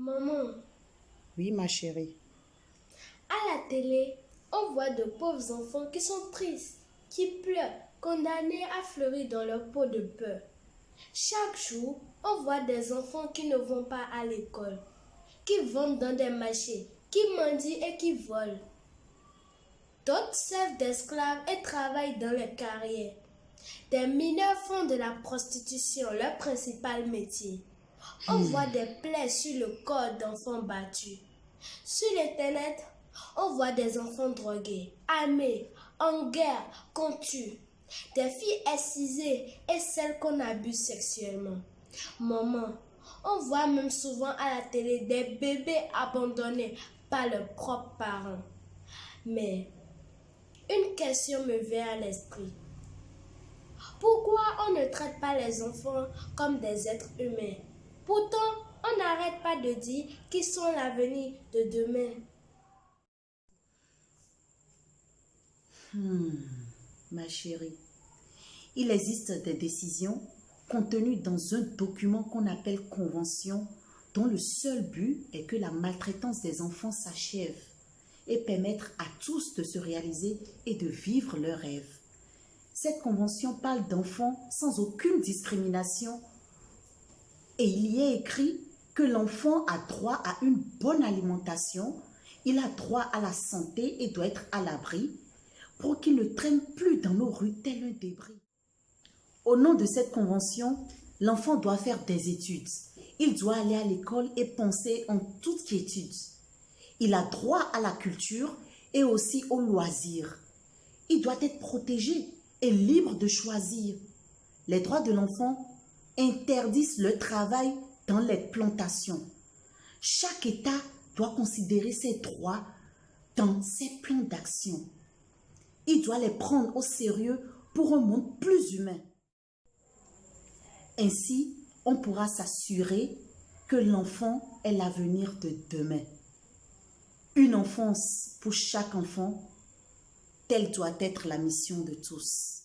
Maman, Oui, ma chérie. à la télé, on voit de pauvres enfants qui sont tristes, qui pleurent, condamnés à fleurir dans leur peau de peur. Chaque jour, on voit des enfants qui ne vont pas à l'école, qui vendent dans des marchés, qui mendient et qui volent. D'autres servent d'esclaves et travaillent dans les carrières. Des mineurs font de la prostitution leur principal métier. On voit des plaies sur le corps d'enfants battus. Sur Internet, on voit des enfants drogués, armés, en guerre, qu'on tue. Des filles excisées et celles qu'on abuse sexuellement. Maman, on voit même souvent à la télé des bébés abandonnés par leurs propres parents. Mais une question me vient à l'esprit. Pourquoi on ne traite pas les enfants comme des êtres humains? Pourtant, on n'arrête pas de dire qu'ils sont l'avenir de demain. Ma chérie, il existe des décisions contenues dans un document qu'on appelle convention, dont le seul but est que la maltraitance des enfants s'achève et permettre à tous de se réaliser et de vivre leurs rêves. Cette convention parle d'enfants sans aucune discrimination et il y est écrit que l'enfant a droit à une bonne alimentation, il a droit à la santé et doit être à l'abri pour qu'il ne traîne plus dans nos rues tel un débris. Au nom de cette convention, l'enfant doit faire des études. Il doit aller à l'école et penser en toute quiétude. Il a droit à la culture et aussi au loisir. Il doit être protégé et libre de choisir. Les droits de l'enfant interdisent le travail dans les plantations. Chaque État doit considérer ses droits dans ses plans d'action. Il doit les prendre au sérieux pour un monde plus humain. Ainsi, on pourra s'assurer que l'enfant est l'avenir de demain. Une enfance pour chaque enfant, telle doit être la mission de tous.